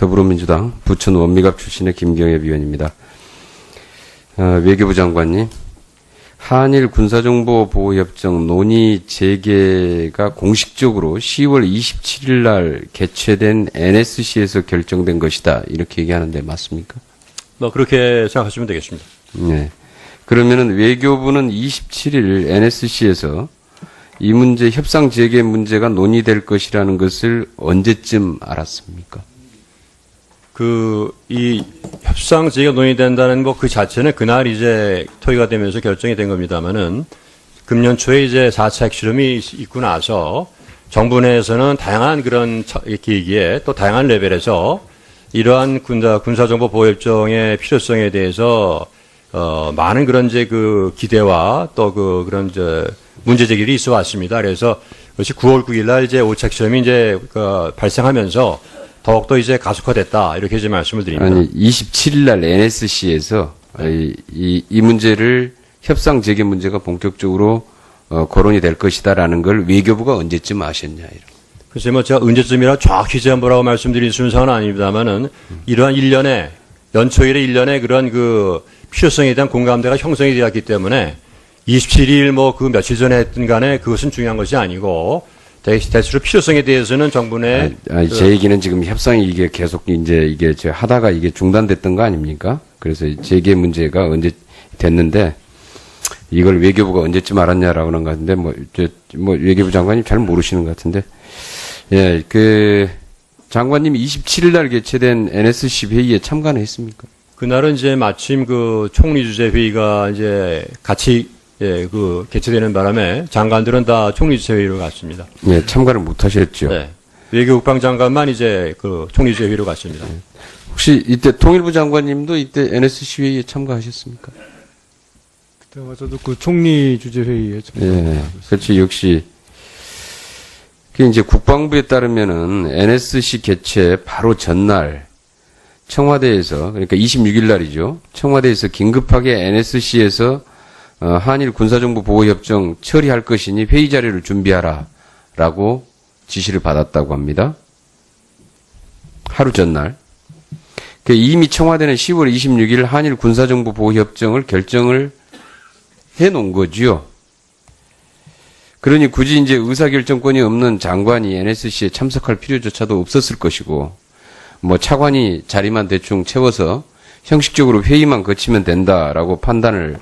더불어민주당 부천 원미갑 출신의 김경엽 의원입니다. 외교부 장관님, 한일 군사정보보호협정 논의 재개가 공식적으로 10월 27일 날 개최된 NSC에서 결정된 것이다, 이렇게 얘기하는데 맞습니까? 그렇게 생각하시면 되겠습니다. 네. 그러면은 외교부는 27일 NSC에서 이 문제, 협상 재개 문제가 논의될 것이라는 것을 언제쯤 알았습니까? 이 협상 재개가 논의된다는 그 자체는 그날 이제 토의가 되면서 결정이 된 겁니다만은 금년 초에 이제 4차 핵실험이 있고 나서 정부 내에서는 다양한 그런 계기에 또 다양한 레벨에서 이러한 군사정보보호협정의 필요성에 대해서 많은 그런 이제 그 기대와 또 그런 이제 문제 제기들이 있어 왔습니다. 그래서 그것이 9월 9일 날 이제 5차 핵실험이 이제 발생하면서 더욱더 이제 가속화됐다, 이렇게 이제 말씀을 드립니다. 아니, 27일 날 NSC에서 이 문제를 협상 재개 문제가 본격적으로 거론이 될 것이다라는 걸 외교부가 언제쯤 아셨냐, 이런. 글쎄 제가 언제쯤이라 정확히 제가 뭐라고 말씀드릴 순서는 아닙니다만은 이러한 연초일에 1년에 그런 그 필요성에 대한 공감대가 형성이 되었기 때문에 27일 그 며칠 전에 했든 간에 그것은 중요한 것이 아니고 대체로 필요성에 대해서는 정부 내 제 얘기는 지금 협상이 이게 계속 이게 하다가 이게 중단됐던 거 아닙니까? 그래서 재개 문제가 언제 됐는데 이걸 외교부가 언제쯤 알았냐라고 하는 것 같은데 외교부 장관님 잘 모르시는 것 같은데, 예, 장관님 27일 날 개최된 NSC 회의에 참가는 했습니까? 그날은 이제 마침 총리 주재 회의가 이제 같이 개최되는 바람에 장관들은 다 총리 주재 회의로 갔습니다. 네, 참가를 못 하셨죠. 네. 외교국방장관만 이제 총리 주재 회의로 갔습니다. 네. 혹시 이때 통일부 장관님도 이때 NSC 회의에 참가하셨습니까? 그때 저도 총리 주재 회의에 참가했습니다. 네, 그렇지. 역시 이제 국방부에 따르면은 NSC 개최 바로 전날 청와대에서, 그러니까 26일 날이죠. 청와대에서 긴급하게 NSC에서 한일 군사정보보호협정 처리할 것이니 회의 자료를 준비하라라고 지시를 받았다고 합니다. 하루 전날. 이미 청와대는 10월 26일 한일 군사정보보호협정을 결정을 해놓은 거지요. 그러니 굳이 이제 의사결정권이 없는 장관이 NSC에 참석할 필요조차도 없었을 것이고, 차관이 자리만 대충 채워서 형식적으로 회의만 거치면 된다라고 판단을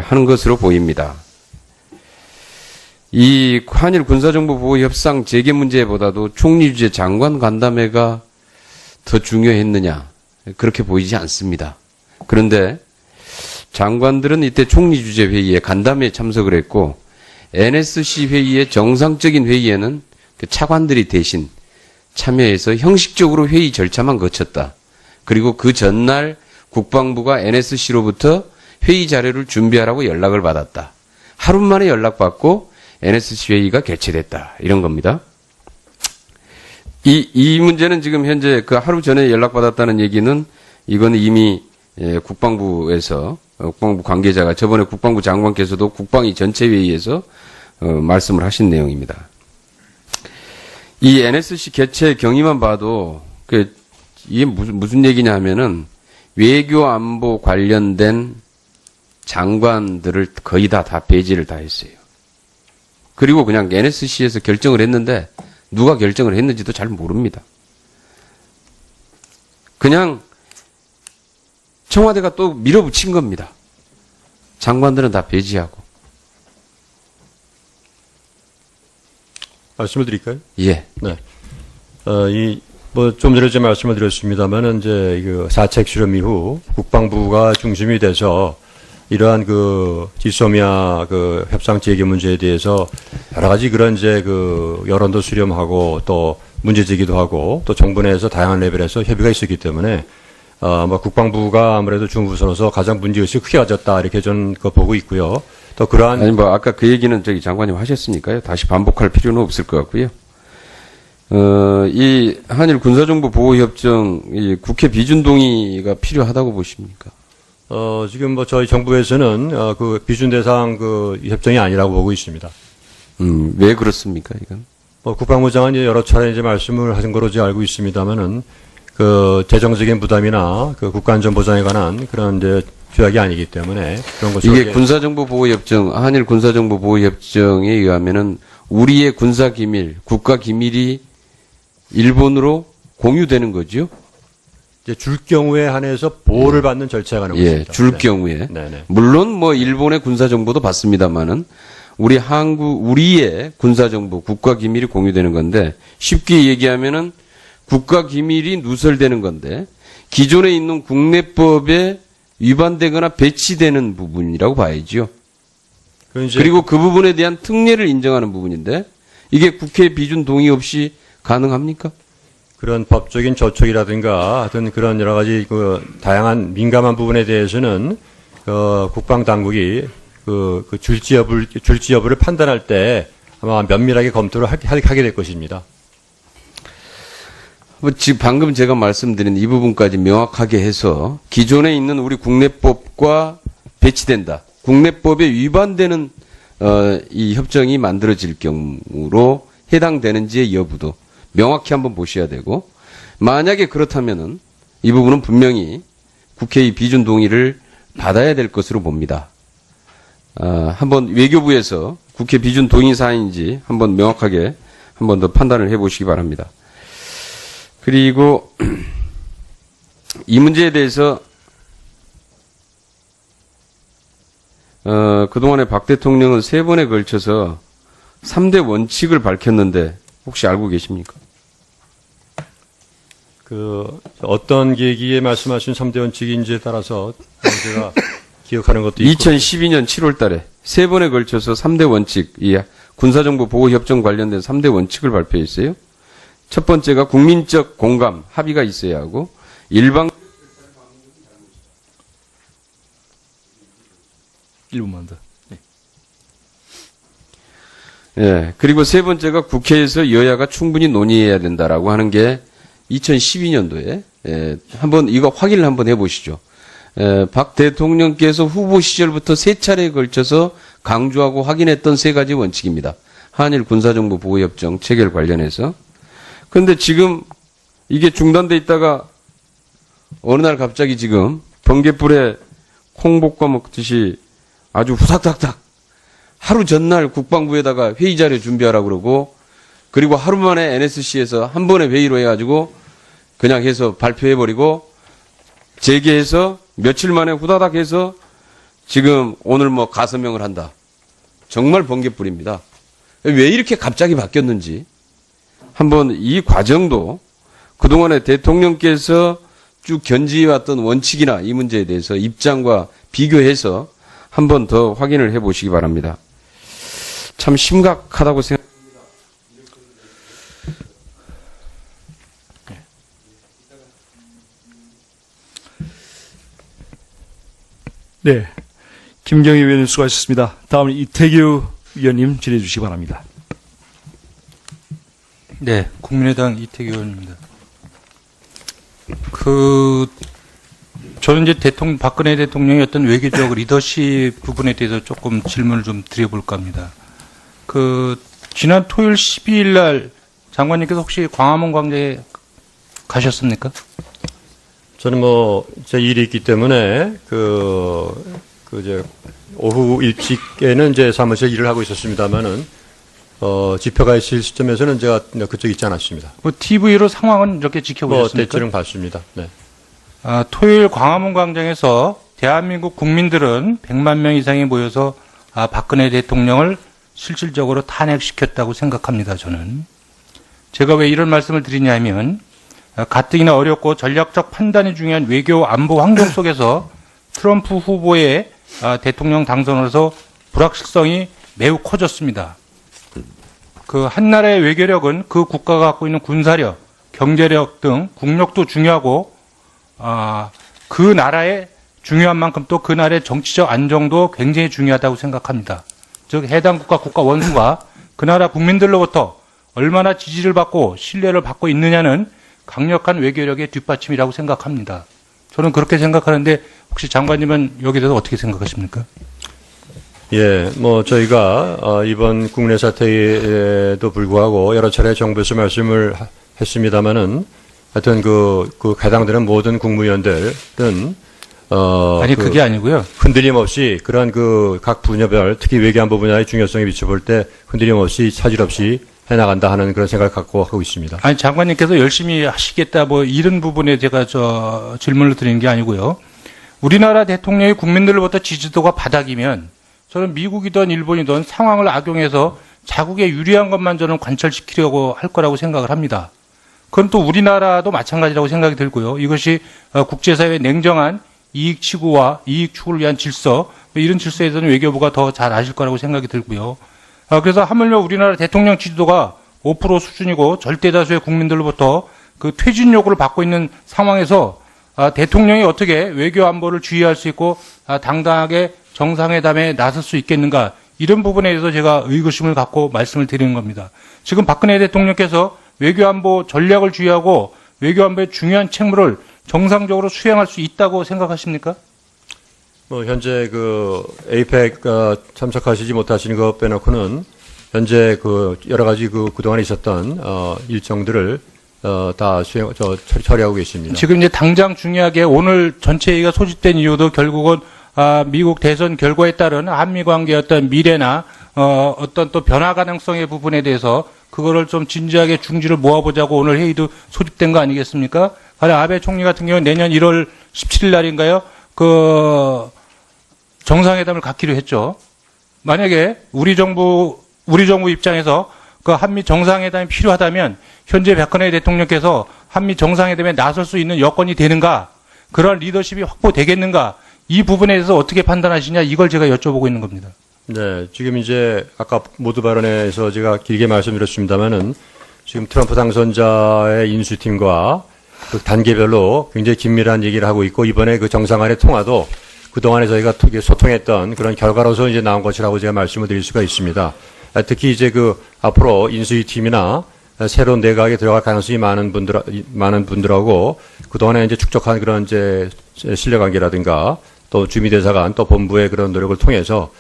하는 것으로 보입니다. 이 한일 군사정보보호 협상 재개 문제보다도 총리 주재 장관 간담회가 더 중요했느냐, 그렇게 보이지 않습니다. 그런데 장관들은 이때 총리 주재 회의에 간담회에 참석을 했고, NSC 회의의 정상적인 회의에는 차관들이 대신 참여해서 형식적으로 회의 절차만 거쳤다. 그리고 그 전날 국방부가 NSC로부터 회의 자료를 준비하라고 연락을 받았다. 하루 만에 연락받고 NSC 회의가 개최됐다, 이런 겁니다. 이 문제는 지금 현재 하루 전에 연락받았다는 얘기는 이거는 이미 국방부에서 국방부 관계자가 저번에 국방부 장관께서도 국방위 전체 회의에서 말씀을 하신 내용입니다. 이 NSC 개최 경위만 봐도 이게 무슨 얘기냐 하면은 외교 안보 관련된 장관들을 거의 다 배제를 다 했어요. 그리고 그냥 NSC에서 결정을 했는데 누가 결정을 했는지도 잘 모릅니다. 그냥 청와대가 또 밀어붙인 겁니다. 장관들은 다 배제하고. 말씀을 드릴까요? 예. 네. 좀 전에 말씀을 드렸습니다만은 이제 4차 핵실험 이후 국방부가 중심이 돼서 이러한 지소미아 협상 재개 문제에 대해서 여러 가지 그런 이제 여론도 수렴하고 또 문제 제기도 하고 또 정부 내에서 다양한 레벨에서 협의가 있었기 때문에 국방부가 아무래도 중부서로서 가장 문제의식을 크게 가졌다, 이렇게 저는 보고 있고요. 또 그러한. 아니, 아까 그 얘기는 장관님 하셨으니까요. 다시 반복할 필요는 없을 것 같고요. 이 한일 군사정보보호협정, 이 국회 비준동의가 필요하다고 보십니까? 지금 저희 정부에서는 비준 대상 협정이 아니라고 보고 있습니다. 왜 그렇습니까, 이건? 국방부 장관이 여러 차례 이제 말씀을 하신 거로 알고 있습니다만은 그 재정적인 부담이나 그 국가안전 보장에 관한 그런 이제 조약이 아니기 때문에 그런 것을 이게 군사정보보호협정, 한일 군사정보보호협정에 의하면은 우리의 군사기밀, 국가기밀이 일본으로 공유되는 거죠? 이제 줄 경우에 한해서 보호를 받는 절차가 가는 예, 것입니다. 줄 네. 경우에. 네네. 물론 뭐 일본의 군사정보도 받습니다만은 우리의 군사정보, 국가기밀이 공유되는 건데 쉽게 얘기하면은 국가기밀이 누설되는 건데 기존에 있는 국내법에 위반되거나 배치되는 부분이라고 봐야죠. 그리고 그 부분에 대한 특례를 인정하는 부분인데 이게 국회 비준 동의 없이 가능합니까? 그런 법적인 저촉이라든가 하여튼 그런 여러 가지 그 다양한 민감한 부분에 대해서는 국방 당국이 그 줄지 여부를 판단할 때 아마 면밀하게 검토를 하게 될 것입니다. 지금 방금 제가 말씀드린 이 부분까지 명확하게 해서 기존에 있는 우리 국내법과 배치된다. 국내법에 위반되는 이 협정이 만들어질 경우로 해당되는지의 여부도 명확히 한번 보셔야 되고 만약에 그렇다면은 이 부분은 분명히 국회의 비준 동의를 받아야 될 것으로 봅니다. 한번 외교부에서 국회 비준 동의 사항인지 한번 명확하게 한번 더 판단을 해보시기 바랍니다. 그리고 이 문제에 대해서 그동안에 박 대통령은 3번에 걸쳐서 3대 원칙을 밝혔는데 혹시 알고 계십니까? 어떤 계기에 말씀하신 3대 원칙인지에 따라서 제가 기억하는 것도 있고 2012년 7월 달에 3번에 걸쳐서 3대 원칙, 이 군사정보 보호협정 관련된 3대 원칙을 발표했어요. 첫 번째가 국민적 공감, 합의가 있어야 하고 일방 1분만 더. 네. 예. 그리고 세 번째가 국회에서 여야가 충분히 논의해야 된다라고 하는 게 2012년도에 한번 이거 확인을 한번 해보시죠. 박 대통령께서 후보 시절부터 3차례에 걸쳐서 강조하고 확인했던 3가지 원칙입니다. 한일 군사정보 보호협정 체결 관련해서. 그런데 지금 이게 중단돼 있다가 어느 날 갑자기 지금 번갯불에 콩볶아 먹듯이 아주 후닥닥닥 하루 전날 국방부에다가 회의 자료 준비하라고 그러고 그리고 하루 만에 NSC에서 한 번에 회의로 해가지고 그냥 해서 발표해버리고 재개해서 며칠 만에 후다닥 해서 지금 오늘 뭐 가서명을 한다. 정말 번갯불입니다. 왜 이렇게 갑자기 바뀌었는지 한번 이 과정도 그동안에 대통령께서 쭉 견지해왔던 원칙이나 이 문제에 대해서 입장과 비교해서 한 번 더 확인을 해보시기 바랍니다. 참 심각하다고 생각합니다. 네. 김경희 의원님 수고하셨습니다. 다음은 이태규 의원님 질의해 주시기 바랍니다. 네, 국민의당 이태규 의원입니다. 저는 이제 박근혜 대통령의 어떤 외교적 리더십 부분에 대해서 조금 질문을 좀 드려볼까 합니다. 지난 토요일 12일 날 장관님께서 혹시 광화문 광장에 가셨습니까? 저는 제 일이 있기 때문에 이제 오후 일찍에는 이제 사무실 일을 하고 있었습니다만은 집회가 있을 시점에서는 제가 그쪽에 있지 않았습니다. TV로 상황은 이렇게 지켜보셨습니까? 대체는 봤습니다. 네. 토요일 광화문 광장에서 대한민국 국민들은 100만 명 이상이 모여서 박근혜 대통령을 실질적으로 탄핵시켰다고 생각합니다. 저는. 제가 왜 이런 말씀을 드리냐면 가뜩이나 어렵고 전략적 판단이 중요한 외교 안보 환경 속에서 트럼프 후보의 대통령 당선으로서 불확실성이 매우 커졌습니다. 한 나라의 외교력은 그 국가가 갖고 있는 군사력, 경제력 등 국력도 중요하고 그 나라의 중요한 만큼 또 그 나라의 정치적 안정도 굉장히 중요하다고 생각합니다. 즉 해당 국가 원수가 그 나라 국민들로부터 얼마나 지지를 받고 신뢰를 받고 있느냐는 강력한 외교력의 뒷받침이라고 생각합니다. 저는 그렇게 생각하는데 혹시 장관님은 여기에 대해서 어떻게 생각하십니까? 예, 저희가 이번 국내 사태에도 불구하고 여러 차례 정부에서 말씀을 했습니다마는 하여튼 그 해당되는 모든 국무위원들은 아니 그게 아니고요. 흔들림 없이 그런 그 각 분야별 특히 외교안보 분야의 중요성에 비춰볼 때 흔들림 없이 차질 없이 해나간다 하는 그런 생각을 갖고 하고 있습니다. 아니 장관님께서 열심히 하시겠다 뭐 이런 부분에 제가 질문을 드리는 게 아니고요. 우리나라 대통령이 국민들로부터 지지도가 바닥이면 저는 미국이든 일본이든 상황을 악용해서 자국에 유리한 것만 저는 관철시키려고 할 거라고 생각을 합니다. 그건 또 우리나라도 마찬가지라고 생각이 들고요. 이것이 국제사회의 냉정한 이익 추구와 이익 추구를 위한 질서, 이런 질서에서는 외교부가 더 잘 아실 거라고 생각이 들고요. 그래서 하물며 우리나라 대통령 지지도가 5% 수준이고 절대 다수의 국민들로부터 그 퇴진 요구를 받고 있는 상황에서 대통령이 어떻게 외교 안보를 주의할 수 있고 당당하게 정상회담에 나설 수 있겠는가, 이런 부분에 대해서 제가 의구심을 갖고 말씀을 드리는 겁니다. 지금 박근혜 대통령께서 외교 안보 전략을 주의하고 외교 안보의 중요한 책무를 정상적으로 수행할 수 있다고 생각하십니까? 현재 그 에이펙 참석하시지 못하시는 것 빼놓고는 현재 그 여러 가지 그동안에 있었던 일정들을 다 처리하고 계십니다. 지금 이제 당장 중요하게 오늘 전체 회의가 소집된 이유도 결국은 미국 대선 결과에 따른 한미 관계의 어떤 미래나 어떤 또 변화 가능성의 부분에 대해서 그거를 좀 진지하게 중지를 모아보자고 오늘 회의도 소집된 거 아니겠습니까? 가령 아베 총리 같은 경우는 내년 1월 17일 날인가요? 정상회담을 갖기로 했죠. 만약에 우리 정부 입장에서 그 한미 정상회담이 필요하다면 현재 박근혜 대통령께서 한미 정상회담에 나설 수 있는 여건이 되는가? 그런 리더십이 확보되겠는가? 이 부분에 대해서 어떻게 판단하시냐? 이걸 제가 여쭤보고 있는 겁니다. 네, 지금 이제 아까 모두 발언에서 제가 길게 말씀드렸습니다만은 지금 트럼프 당선자의 인수팀과 그 단계별로 굉장히 긴밀한 얘기를 하고 있고, 이번에 그 정상간의 통화도 그동안에 저희가 소통했던 그런 결과로서 이제 나온 것이라고 제가 말씀을 드릴 수가 있습니다. 특히 이제 앞으로 인수위팀이나 새로운 내각에 들어갈 가능성이 많은 분들하고 그동안에 이제 축적한 그런 이제 신뢰관계라든가 또 주미대사관 또 본부의 그런 노력을 통해서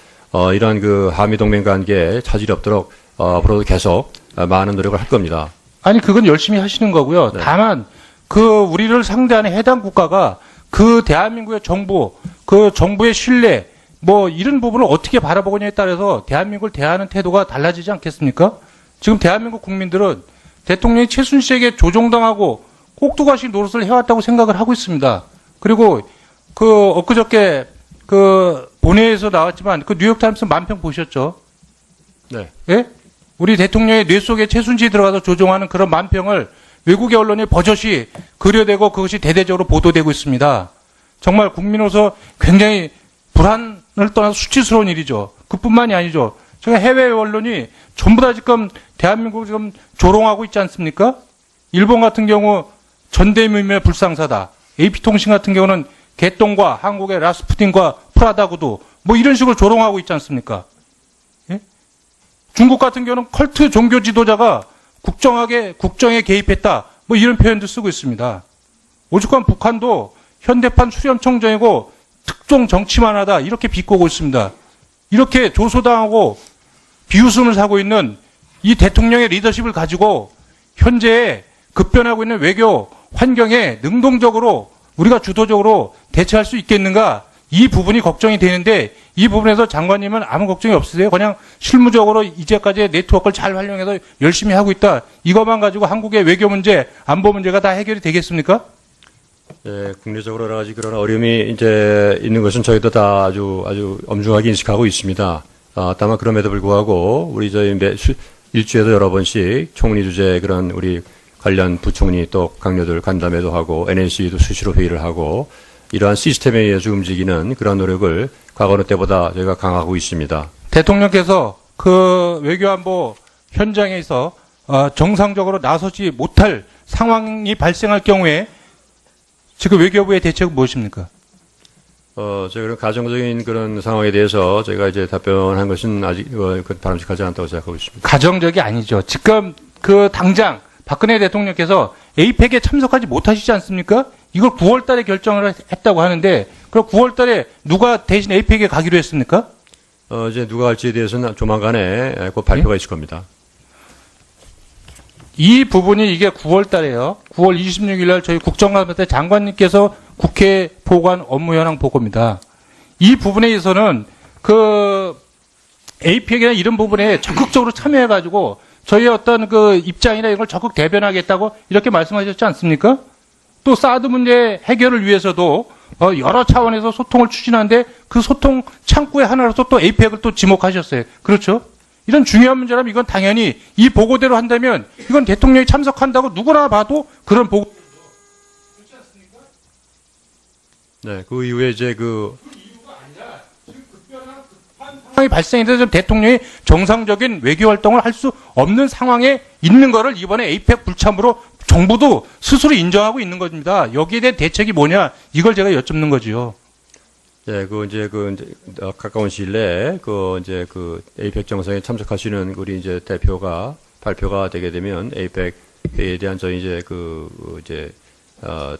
이러한 한미동맹 관계에 차질이 없도록 앞으로도 계속 많은 노력을 할 겁니다. 아니, 그건 열심히 하시는 거고요. 네. 다만, 우리를 상대하는 해당 국가가 대한민국의 정부, 정부의 신뢰, 이런 부분을 어떻게 바라보느냐에 따라서 대한민국을 대하는 태도가 달라지지 않겠습니까? 지금 대한민국 국민들은 대통령이 최순실에게 조종당하고 꼭두가시 노릇을 해왔다고 생각을 하고 있습니다. 그리고 엊그저께 본회의에서 나왔지만 뉴욕타임스 만평 보셨죠? 네. 예? 우리 대통령의 뇌 속에 최순실이 들어가서 조종하는 그런 만평을 외국의 언론이 버젓이 그려대고 그것이 대대적으로 보도되고 있습니다. 정말 국민으로서 굉장히 불안을 떠나서 수치스러운 일이죠. 그뿐만이 아니죠. 제가 해외 언론이 전부 다 지금 대한민국을 지금 조롱하고 있지 않습니까? 일본 같은 경우 전대미문의 불상사다. AP통신 같은 경우는 개똥과 한국의 라스푸틴과 프라다구도 이런 식으로 조롱하고 있지 않습니까? 예? 중국 같은 경우는 컬트 종교 지도자가 국정에 개입했다. 이런 표현도 쓰고 있습니다. 오죽하면 북한도 현대판 수렴청정이고 특종 정치만 하다. 이렇게 비꼬고 있습니다. 이렇게 조소당하고 비웃음을 사고 있는 이 대통령의 리더십을 가지고 현재 급변하고 있는 외교 환경에 능동적으로 우리가 주도적으로 대처할 수 있겠는가? 이 부분이 걱정이 되는데 이 부분에서 장관님은 아무 걱정이 없으세요? 그냥 실무적으로 이제까지의 네트워크를 잘 활용해서 열심히 하고 있다. 이것만 가지고 한국의 외교 문제, 안보 문제가 다 해결이 되겠습니까? 네, 국내적으로 여러 가지 그런 어려움이 이제 있는 것은 저희도 다 아주 엄중하게 인식하고 있습니다. 다만 그럼에도 불구하고 저희 일주에도 여러 번씩 총리 주재 그런 우리 관련 부총리 또 강요들 간담회도 하고 NSC도 수시로 회의를 하고 이러한 시스템에 의해서 움직이는 그런 노력을 과거 때보다 저희가 강화하고 있습니다. 대통령께서 외교안보 현장에서 정상적으로 나서지 못할 상황이 발생할 경우에 지금 외교부의 대책은 무엇입니까? 제가 그런 가정적인 그런 상황에 대해서 제가 이제 답변한 것은 아직 바람직하지 않다고 생각하고 있습니다. 가정적이 아니죠. 지금 당장 박근혜 대통령께서 에이펙에 참석하지 못하시지 않습니까? 이걸 9월 달에 결정을 했다고 하는데, 그럼 9월 달에 누가 대신 에이펙에 가기로 했습니까? 이제 누가 갈지에 대해서는 조만간에 곧 발표가 있을 겁니다. 이 부분이 이게 9월 달에요. 9월 26일 날 저희 국정감사 장관님께서 국회에 보고한 업무 현황 보고입니다. 이 부분에 있어서는 그 APEC이나 이런 부분에 적극적으로 참여해가지고 저희의 어떤 그 입장이나 이걸 적극 대변하겠다고 이렇게 말씀하셨지 않습니까? 또 사드 문제 해결을 위해서도 여러 차원에서 소통을 추진하는데 그 소통 창구의 하나로서 또 APEC을 또 지목하셨어요. 그렇죠? 이런 중요한 문제라면 이건 당연히 이 보고대로 한다면 이건 대통령이 참석한다고 누구나 봐도 그런 보고. 네, 그 이후에 이제 그 상황이 발생해서 대통령이 정상적인 외교 활동을 할 수 없는 상황에 있는 거를 이번에 APEC 불참으로 정부도 스스로 인정하고 있는 겁니다. 여기에 대한 대책이 뭐냐 이걸 제가 여쭙는 거지요. 네, 이제 가까운 시일 내에 이제 APEC 정상에 참석하시는 우리 이제 대표가 발표가 되게 되면 APEC에 대한 저희 이제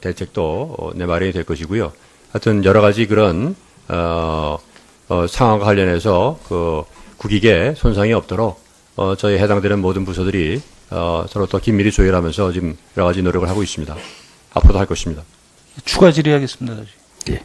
대책도 내마련이 될 것이고요. 하여튼 여러 가지 그런 상황과 관련해서 국익에 손상이 없도록 저희 해당되는 모든 부서들이 서로 더 긴밀히 조율하면서 지금 여러 가지 노력을 하고 있습니다. 앞으로도 할 것입니다. 추가 질의하겠습니다. 다시. 예.